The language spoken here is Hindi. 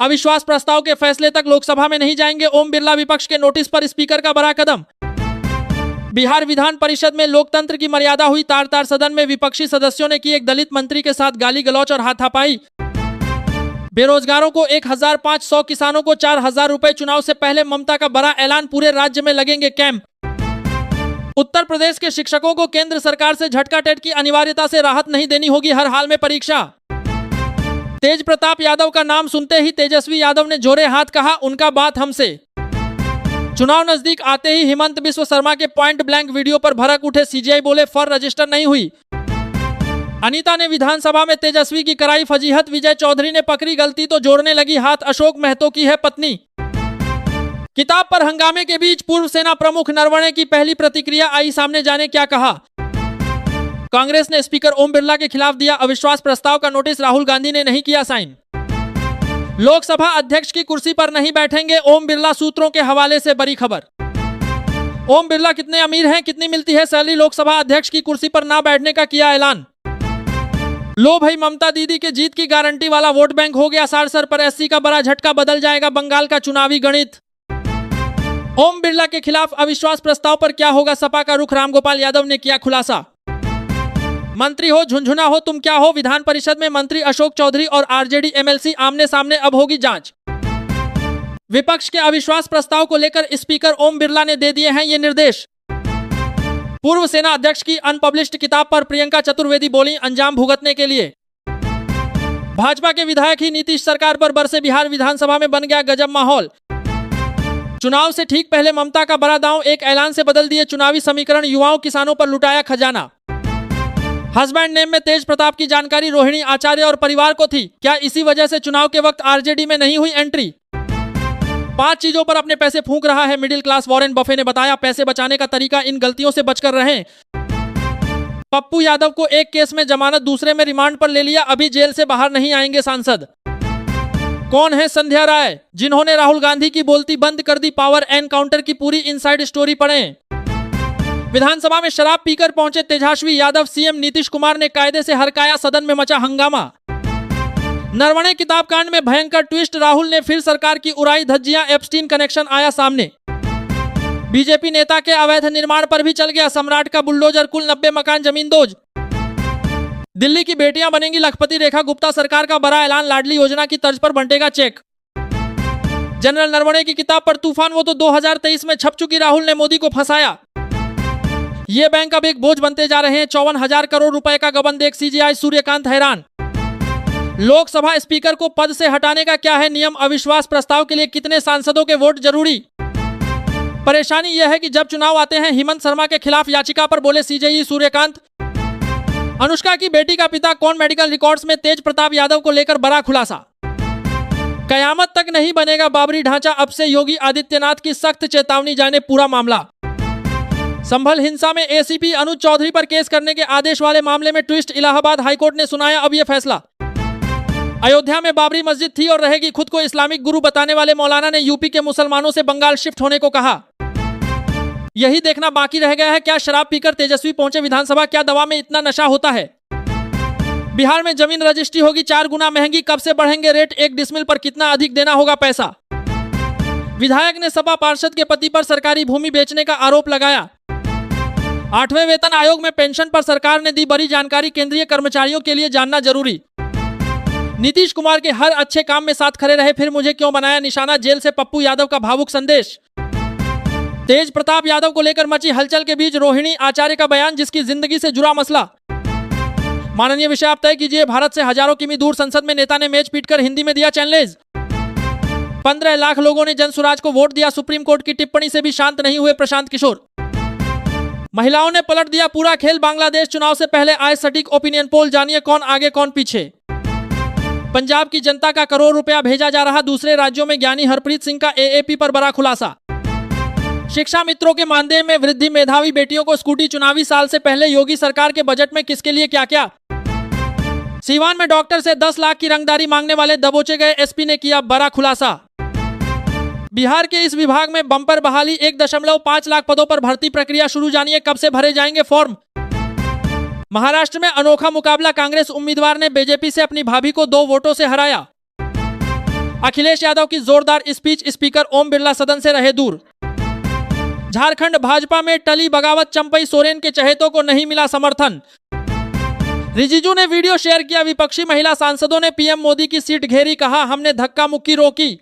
अविश्वास प्रस्ताव के फैसले तक लोकसभा में नहीं जाएंगे ओम बिरला, विपक्ष के नोटिस पर स्पीकर का बड़ा कदम। बिहार विधान परिषद में लोकतंत्र की मर्यादा हुई तार तार, सदन में विपक्षी सदस्यों ने की एक दलित मंत्री के साथ गाली गलौच और हाथापाई। बेरोजगारों को 1500, किसानों को 4000 रुपए, चुनाव से पहले ममता का बड़ा ऐलान, पूरे राज्य में लगेंगे कैंप। उत्तर प्रदेश के शिक्षकों को केंद्र सरकार से झटका टेट की अनिवार्यता से राहत नहीं देनी होगी, हर हाल में परीक्षा। तेज प्रताप यादव का नाम सुनते ही तेजस्वी यादव ने जोड़े हाथ, कहा उनका बात हमसे। चुनाव नजदीक आते ही हिमंत बिस्व शर्मा के पॉइंट ब्लैंक वीडियो पर भड़क उठे सीजेआई, बोले फर रजिस्टर नहीं हुई। अनीता ने विधानसभा में तेजस्वी की कराई फजीहत, विजय चौधरी ने पकड़ी गलती तो जोड़ने लगी हाथ, अशोक महतो की है पत्नी। किताब पर हंगामे के बीच पूर्व सेना प्रमुख नरवणे की पहली प्रतिक्रिया आई सामने, जाने क्या कहा। कांग्रेस ने स्पीकर ओम बिरला के खिलाफ दिया अविश्वास प्रस्ताव का नोटिस, राहुल गांधी ने नहीं किया साइन। लोकसभा अध्यक्ष की कुर्सी पर नहीं बैठेंगे ओम बिरला, सूत्रों के हवाले से बड़ी खबर। ओम बिरला कितने अमीर हैं, कितनी मिलती है सैलरी, लोकसभा अध्यक्ष की कुर्सी पर ना बैठने का किया ऐलान। लो भाई, ममता दीदी के जीत की गारंटी वाला वोट बैंक हो गया सारसर पर, एससी का बड़ा झटका, बदल जाएगा बंगाल का चुनावी गणित। ओम बिरला के खिलाफ अविश्वास प्रस्ताव पर क्या होगा सपा का रुख, रामगोपाल यादव ने किया खुलासा। मंत्री हो झुंझुना हो तुम क्या हो, विधान परिषद में मंत्री अशोक चौधरी और आरजेडी एमएलसी आमने सामने, अब होगी जांच। विपक्ष के अविश्वास प्रस्ताव को लेकर स्पीकर ओम बिरला ने दे दिए हैं ये निर्देश। पूर्व सेना अध्यक्ष की अनपब्लिश्ड किताब पर प्रियंका चतुर्वेदी बोली अंजाम भुगतने के लिए। भाजपा के विधायक ही नीतीश सरकार पर बरसे, बिहार विधानसभा में बन गया गजब माहौल। चुनाव से ठीक पहले ममता का बड़ा दांव, एक ऐलान से बदल दिए चुनावी समीकरण, युवाओं किसानों पर लुटाया खजाना। हस्बैंड नेम में तेज प्रताप की जानकारी रोहिणी आचार्य और परिवार को थी, क्या इसी वजह से चुनाव के वक्त आरजेडी में नहीं हुई एंट्री। 5 चीजों पर अपने पैसे फूंक रहा है मिडिल क्लास, वॉरेन बफे ने बताया पैसे बचाने का तरीका, इन गलतियों से बचकर रहें। पप्पू यादव को एक केस में जमानत, दूसरे में रिमांड पर ले लिया, अभी जेल से बाहर नहीं आएंगे सांसद। कौन है संध्या राय, जिन्होंने राहुल गांधी की बोलती बंद कर दी, पावर एनकाउंटर की पूरी इनसाइड स्टोरी पढ़ें। विधानसभा में शराब पीकर पहुंचे तेजस्वी यादव, सीएम नीतीश कुमार ने कायदे से हरकाया, सदन में मचा हंगामा। नरवणे किताब कांड में भयंकर ट्विस्ट, राहुल ने फिर सरकार की उड़ाई धज्जियां, एप्स्टीन कनेक्शन आया सामने। बीजेपी नेता के अवैध निर्माण पर भी चल गया सम्राट का बुलडोजर, कुल 90 मकान जमींदोज। दिल्ली की बेटियां बनेंगी लखपति, रेखा गुप्ता सरकार का बड़ा ऐलान, लाडली योजना की तर्ज पर बंटेगा चेक। जनरल नरवणे की किताब पर तूफान, वो तो 2023 में छप चुकी, राहुल ने मोदी को फंसाया। ये बैंक अब एक बोझ बनते जा रहे हैं, 54,000 करोड़ रुपए का गबन देख सीजेआई, सूर्यकांत हैरान। लोकसभा स्पीकर को पद से हटाने का क्या है नियम, अविश्वास प्रस्ताव के लिए कितने सांसदों के वोट जरूरी। परेशानी यह है कि जब चुनाव आते हैं हिमंत शर्मा के खिलाफ याचिका पर बोले सीजेई सूर्यकांत। अनुष्का की बेटी का पिता कौन, मेडिकल रिकॉर्ड्स में तेज प्रताप यादव को लेकर बड़ा खुलासा। कयामत तक नहीं बनेगा बाबरी ढांचा, अब से योगी आदित्यनाथ की सख्त चेतावनी, जाने पूरा मामला। संभल हिंसा में एसीपी अनुज चौधरी पर केस करने के आदेश वाले मामले में ट्विस्ट, इलाहाबाद हाईकोर्ट ने सुनाया अब यह फैसला। अयोध्या में बाबरी मस्जिद थी और रहेगी, खुद को इस्लामिक गुरु बताने वाले मौलाना ने यूपी के मुसलमानों से बंगाल शिफ्ट होने को कहा। यही देखना बाकी रह गया है, क्या शराब पीकर तेजस्वी पहुंचे विधानसभा, क्या दवा में इतना नशा होता है। बिहार में जमीन रजिस्ट्री होगी 4 गुना महंगी, कब से बढ़ेंगे रेट, 1 डिसमिल पर कितना अधिक देना होगा पैसा। विधायक ने सपा पार्षद के पति पर सरकारी भूमि बेचने का आरोप लगाया। 8वें वेतन आयोग में पेंशन पर सरकार ने दी बड़ी जानकारी, केंद्रीय कर्मचारियों के लिए जानना जरूरी। नीतीश कुमार के हर अच्छे काम में साथ खड़े रहे, फिर मुझे क्यों बनाया निशाना, जेल से पप्पू यादव का भावुक संदेश। तेज प्रताप यादव को लेकर मची हलचल के बीच रोहिणी आचार्य का बयान, जिसकी जिंदगी से जुड़ा मसला। माननीय विषय आप तय कीजिए, भारत से हजारों किमी दूर संसद में नेता ने मेज पीटकर हिंदी में दिया चैलेंज। 15 लाख लोगों ने जनसुराज को वोट दिया, सुप्रीम कोर्ट की टिप्पणी से भी शांत नहीं हुए प्रशांत किशोर। महिलाओं ने पलट दिया पूरा खेल, बांग्लादेश चुनाव से पहले आए सटीक ओपिनियन पोल, जानिए कौन आगे कौन पीछे। पंजाब की जनता का करोड़ रुपया भेजा जा रहा दूसरे राज्यों में, ज्ञानी हरप्रीत सिंह का एएपी पर बड़ा खुलासा। शिक्षा मित्रों के मानदेय में वृद्धि, मेधावी बेटियों को स्कूटी, चुनावी साल से पहले योगी सरकार के बजट में किसके लिए क्या क्या। सीवान में डॉक्टर से 10 लाख की रंगदारी मांगने वाले दबोचे गए, एसपी ने किया बड़ा खुलासा। बिहार के इस विभाग में बम्पर बहाली, 1.5 लाख पदों पर भर्ती प्रक्रिया शुरू, जानिए कब से भरे जाएंगे फॉर्म। महाराष्ट्र में अनोखा मुकाबला, कांग्रेस उम्मीदवार ने बीजेपी से अपनी भाभी को 2 वोटों से हराया। अखिलेश यादव की जोरदार स्पीच, स्पीकर ओम बिरला सदन से रहे दूर। झारखंड भाजपा में टली बगावत, चंपई सोरेन के चहेतों को नहीं मिला समर्थन। रिजिजू ने वीडियो शेयर किया, विपक्षी महिला सांसदों ने पीएम मोदी की सीट घेरी, कहा हमने धक्का मुक्की रोकी।